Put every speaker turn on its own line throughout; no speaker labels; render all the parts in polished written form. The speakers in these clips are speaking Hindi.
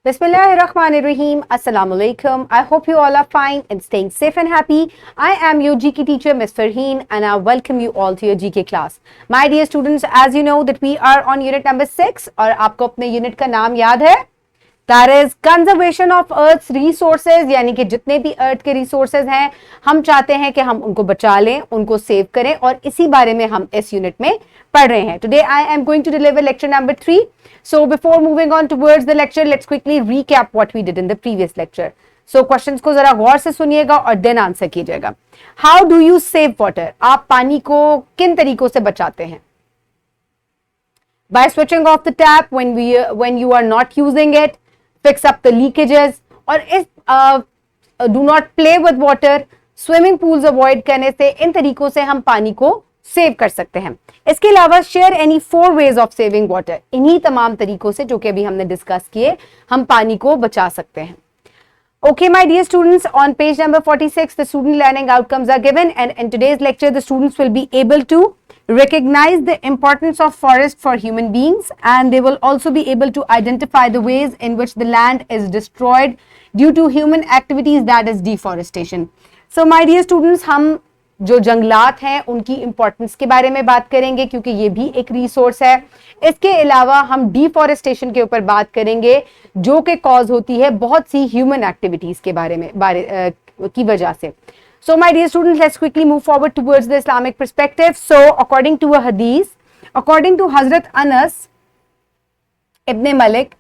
Bismillahirrahmanirrahim. Assalamu alaikum. I hope you all are fine and staying safe and happy. I am your GK teacher, Ms. Farheen, and I welcome you all to your GK class. My dear students, as you know that we are on unit number 6 और आपको अपने unit का नाम याद है? That is conservation of Earth's resources, यानी कि जितने भी अर्थ के रिसोर्सेज हैं हम चाहते हैं कि हम उनको बचा लें, उनको सेव करें और इसी बारे में हम इस यूनिट में पढ़ रहे हैं. Today I am going to deliver lecture number 3. So before moving on towards the lecture, let's quickly recap what we did in the previous lecture. So questions को जरा गौर से सुनिएगा और देन आंसर कीजिएगा. How do you save water? आप पानी को किन तरीकों से बचाते हैं? By switching off the tap when you are not using it, fix up the leakages, और इस do not play with water, swimming pools avoid करने से इन तरीकों से हम पानी को सेव कर सकते हैं. इसके अलावा share any 4 ways of saving water, इन्हीं तमाम तरीकों से जो कि अभी हमने डिस्कस किए हम पानी को बचा सकते हैं. Okay, my dear students, on page number 46, the student learning outcomes are given, and in today's lecture, the students will be able to recognize the importance of forest for human beings, and they will also be able to identify the ways in which the land is destroyed due to human activities, that is deforestation. So, my dear students, हम जो जंगलात हैं उनकी इंपॉर्टेंस के बारे में बात करेंगे क्योंकि ये भी एक रिसोर्स है. इसके अलावा हम डिफॉरेस्टेशन के ऊपर बात करेंगे जो कि कॉज होती है बहुत सी ह्यूमन एक्टिविटीज के बारे में की वजह से. So my dear students, let's quickly move forward towards the Islamic perspective. So according to a hadith, according to Hazrat Anas ibn Malik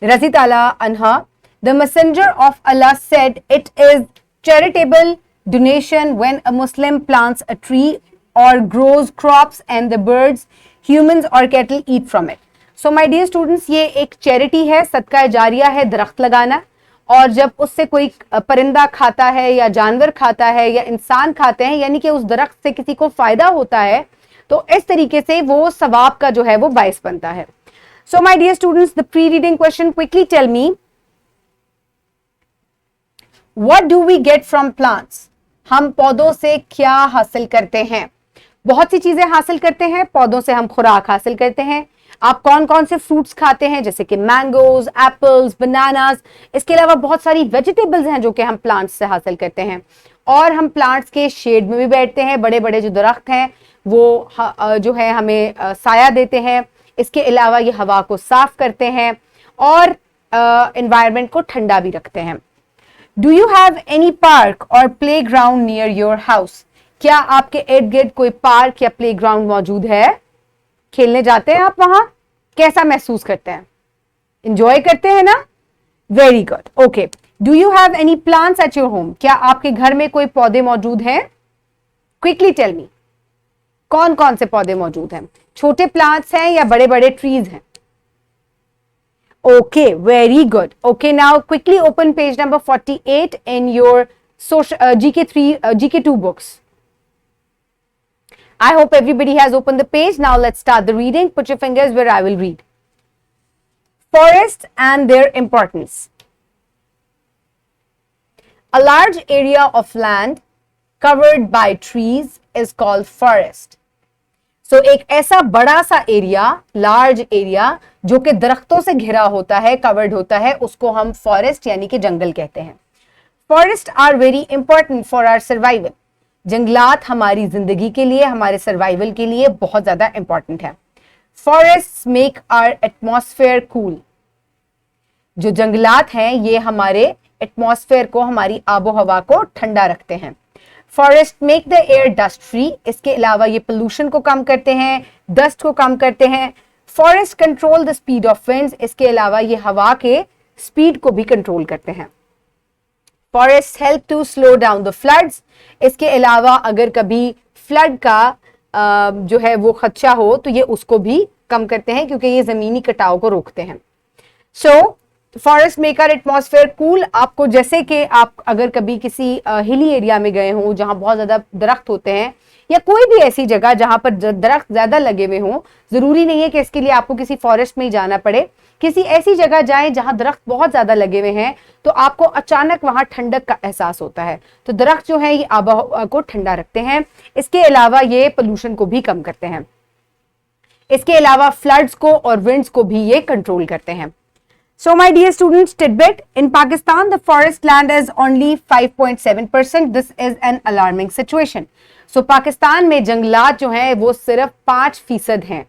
Razi Ta'ala anha, the messenger of Allah said, it is charitable donation when a Muslim plants a tree or grows crops and the birds, humans or cattle eat from it. So my dear students, ये एक चैरिटी है, सदका जारिया है दरख्त लगाना, और जब उससे कोई परिंदा खाता है या जानवर खाता है या इंसान खाते हैं यानी कि उस दरख्त से किसी को फायदा होता है तो इस तरीके से वो सवाब का जो है वो बाइस बनता है. So my dear students, the pre-reading question, quickly tell me, what do we get from plants? हम पौधों से क्या हासिल करते हैं? बहुत सी चीजें हासिल करते हैं. पौधों से हम खुराक हासिल करते हैं. आप कौन कौन से फ्रूट्स खाते हैं? जैसे कि मैंगोज, एप्पल्स, बनानास. इसके अलावा बहुत सारी वेजिटेबल्स हैं जो कि हम प्लांट्स से हासिल करते हैं. और हम प्लांट्स के शेड में भी बैठते हैं. बड़े बड़े जो दरख्त हैं वो जो है हमें साया देते हैं. इसके अलावा ये हवा को साफ करते हैं और एनवायरनमेंट को ठंडा भी रखते हैं. Do you have any park or playground near your house? क्या आपके इर्द गिर्द कोई पार्क या प्लेग्राउंड मौजूद है? खेलने जाते हैं आप वहां? कैसा महसूस करते हैं? एंजॉय करते हैं ना? Very good. Okay. Do you have any plants at your home? क्या आपके घर में कोई पौधे मौजूद हैं? क्विकली टेल मी, कौन कौन से पौधे मौजूद हैं? छोटे प्लांट्स हैं या बड़े बड़े ट्रीज हैं? Okay, very good. Okay, now quickly open page number 48 in your GK2 books. I hope everybody has opened the page. Now let's start the reading. Put your fingers where I will read. Forests and their importance. A large area of land covered by trees is called forest. So, एक ऐसा बड़ा सा एरिया, लार्ज एरिया जो कि दरख्तों से घिरा होता है, कवर्ड होता है, उसको हम फॉरेस्ट यानी कि जंगल कहते हैं. Forest are very important for our survival. जंगलात हमारी जिंदगी के लिए, हमारे सर्वाइवल के लिए बहुत ज्यादा इंपॉर्टेंट है. Forest make our atmosphere cool. जो जंगलात हैं ये हमारे एटमॉस्फेयर को, हमारी आबो हवा को ठंडा रखते हैं. Forest make the air dust free. इसके अलावा ये पोल्यूशन को कम करते हैं, डस्ट को कम करते हैं. Forest control the speed of winds. इसके अलावा ये हवा के स्पीड को भी कंट्रोल करते हैं. Forest help to slow down the floods. इसके अलावा अगर कभी फ्लड का जो है वो खदशा हो तो ये उसको भी कम करते हैं क्योंकि ये जमीनी कटाव को रोकते हैं. So forest maker atmosphere cool. आपको जैसे कि आप अगर कभी किसी हिली एरिया में गए हों जहां बहुत ज्यादा दरख्त होते हैं या कोई भी ऐसी जगह जहां पर दरख्त ज्यादा लगे हुए हों, जरूरी नहीं है कि इसके लिए आपको किसी फॉरेस्ट में ही जाना पड़े. किसी ऐसी जगह जाएं जहां दरख्त बहुत ज्यादा लगे हुए हैं तो आपको अचानक वहां ठंडक का एहसास होता है. तो दरख्त जो है ये आबोहवा को ठंडा रखते हैं. इसके अलावा ये पोल्यूशन को भी कम करते हैं. इसके अलावा फ्लड्स को और विंड्स को भी ये कंट्रोल करते हैं. So my dear students, tidbit, in Pakistan, the forest land is only 5.7%. This is an alarming situation. So Pakistan में जंगलात जो हैं वो सिर्फ 5% हैं,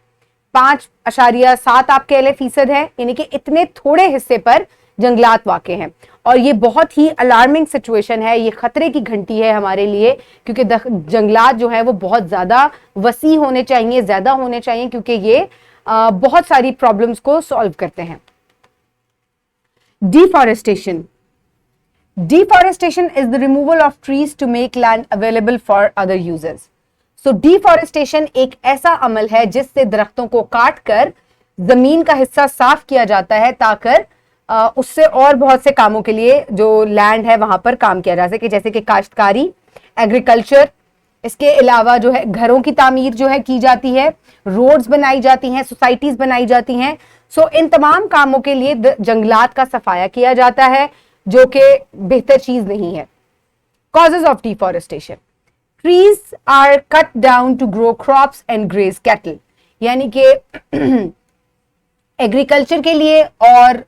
5.7 आप कह लें फीसद है, यानी कि इतने थोड़े हिस्से पर जंगलात वाक़ हैं। और ये बहुत ही अलार्मिंग सिचुएशन है, ये खतरे की घंटी है हमारे लिए, क्योंकि जंगलात जो है वो बहुत ज़्यादा वसी होने चाहिए, ज़्यादा होने चाहिए, क्योंकि ये बहुत सारी प्रॉब्लम्स को सॉल्व करते हैं। Deforestation. Deforestation is the removal of trees to make land available for other uses. So deforestation एक ऐसा अमल है जिससे दरख्तों को काट कर जमीन का हिस्सा साफ किया जाता है ताकि उससे और बहुत से कामों के लिए जो लैंड है वहां पर काम किया जा सके, जैसे कि काश्तकारी, एग्रीकल्चर, इसके अलावा जो है घरों की तामीर जो है की जाती है, रोड्स बनाई जाती हैं, सोसाइटीज बनाई जाती हैं। सो इन तमाम कामों के लिए जंगलात का सफाया किया जाता है, जो कि बेहतर चीज नहीं है। Causes of deforestation, trees are cut down to grow crops and graze cattle, यानी कि एग्रीकल्चर के लिए और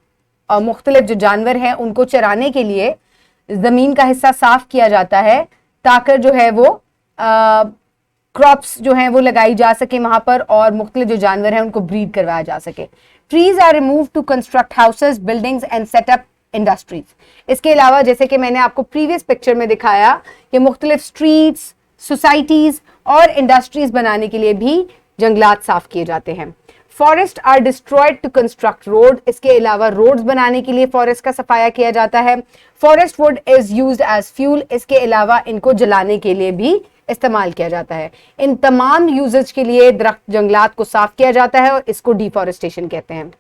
मुख्तलिफ जो जानवर हैं उनको चराने के लिए जमीन का हिस्सा साफ किया जाता है ताकि जो है वो क्रॉप्स जो हैं वो लगाई जा सके वहां पर और मुख्तलिफ जो जानवर हैं उनको ब्रीड करवाया जा सके। Trees are remove to construct houses, buildings and set up industries. इसके अलावा जैसे कि मैंने आपको प्रीवियस पिक्चर में दिखाया कि मुख्तलिफ स्ट्रीट्स, सोसाइटीज और इंडस्ट्रीज बनाने के लिए भी जंगलात साफ किए जाते हैं। Forest are destroyed to construct road, इसके अलावा रोड्स बनाने के लिए फॉरेस्ट का सफाया किया जाता है। Forest wood is used as fuel, इसके अलावा इनको जलाने के लिए भी इस्तेमाल किया जाता है। इन तमाम यूजेज के लिए दरख्त जंगलात को साफ किया जाता है और इसको डिफॉरेस्टेशन कहते हैं।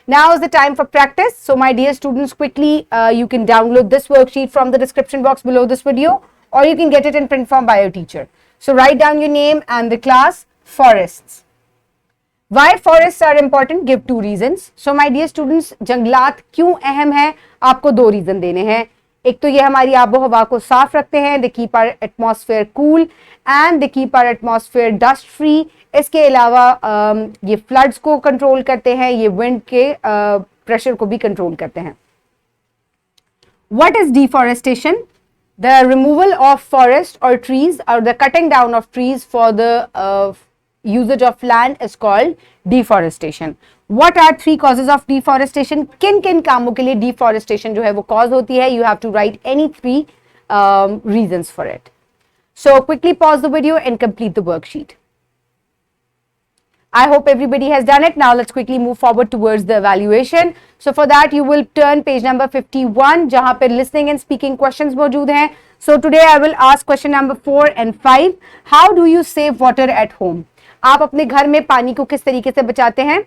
Now is the time for practice. So my dear students, quickly you can download this worksheet from the description box below this video, or you can get it in print form by your teacher. So write down your name and the class. Forests. Why forests are important? Give 2 reasons. So my dear students, जंगलात क्यों अहम है? आपको 2 रीजन देने हैं। एक तो ये हमारी आबो हवा को साफ रखते हैं, they keep our atmosphere cool and they keep our atmosphere dust free. इसके अलावा ये फ्लड्स को कंट्रोल करते हैं, ये विंड के प्रेशर को भी कंट्रोल करते हैं। What is deforestation? The removal of forest और ट्रीज और the cutting down of trees for the usage of land is called deforestation. What are 3 causes of deforestation? किन किन कामों के लिए deforestation जो है वो cause होती है? You have to write any 3 reasons for it. So quickly pause the video and complete the worksheet. I hope everybody has done it. Now let's quickly move forward towards the evaluation. So for that you will turn page number 51 जहां पर listening and speaking questions मौजूद हैं. So today I will ask question number 4 and 5. How do you save water at home? आप अपने घर में पानी को किस तरीके से बचाते हैं?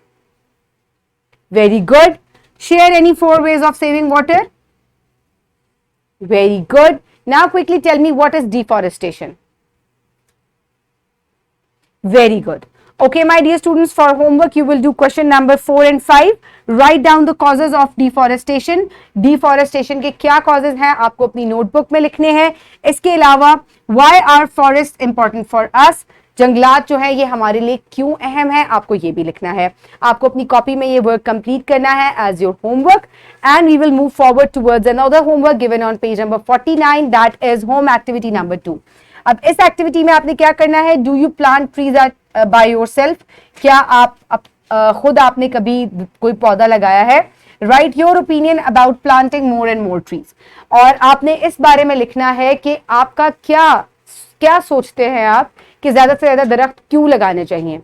Very good. Share any 4 ways of saving water. Very good. Now quickly tell me what is deforestation. Very good. Okay, my dear students, for homework you will do question number 4 and 5. Write down the causes of deforestation. Deforestation के क्या causes हैं आपको अपनी notebook में लिखने हैं। इसके अलावा why are forests important for us? जंगलात जो है ये हमारे लिए क्यों अहम है, आपको ये भी लिखना है। आपको अपनी कॉपी में ये वर्क कंप्लीट करना है as your homework and we will move forward towards another homework given on page number 49, that is home activity number 2। अब इस एक्टिविटी में आपने क्या करना है? Do you plant trees by yourself? क्या आप खुद आपने कभी कोई पौधा लगाया है? Write your opinion about planting more and more trees. और आपने इस बारे में लिखना है कि आपका क्या सोचते हैं आप कि ज्यादा से ज्यादा दरख्त क्यों लगाने चाहिए।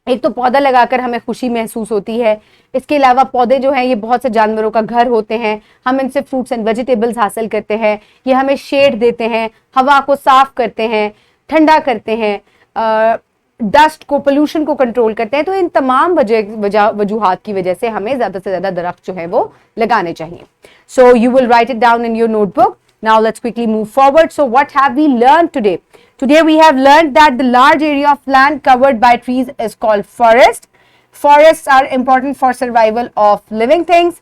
एक तो पौधा लगाकर हमें खुशी महसूस होती है, इसके अलावा पौधे जो हैं ये बहुत से जानवरों का घर होते हैं, हम इनसे फ्रूट्स एंड वेजिटेबल्स हासिल करते हैं, ये हमें शेड देते हैं, हवा को साफ करते हैं, ठंडा करते हैं, डस्ट को, पोल्यूशन को कंट्रोल करते हैं। तो इन तमाम वजूहात की वजह से हमें ज्यादा से ज्यादा दरख्त जो है वो लगाने चाहिए। So you will write it down in your notebook. Now let's quickly move forward. So what have we learned today? Today we have learned that the large area of land covered by trees is called forest. Forests are important for survival of living things,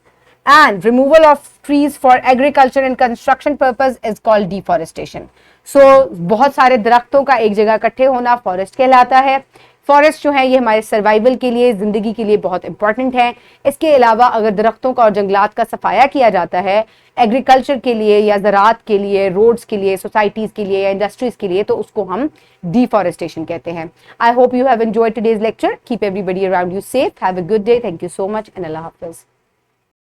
and removal of trees for agriculture and construction purpose is called deforestation. So बहुत सारे दरख्तों का एक जगह इकट्ठे होना forest कहलाता है। फॉरेस्ट जो है ये हमारे सर्वाइवल के लिए, जिंदगी के लिए बहुत इंपॉर्टेंट है। इसके अलावा अगर दरख्तों का और जंगलात का सफाया किया जाता है एग्रीकल्चर के लिए या ज़राअत के लिए, रोड्स के लिए, सोसाइटीज़ के लिए या इंडस्ट्रीज़ के लिए, तो उसको हम डिफॉरेस्टेशन कहते हैं। I hope you have enjoyed today's lecture. Keep everybody around you safe. Have a good day. Thank you so much and अल्लाह हाफिज़।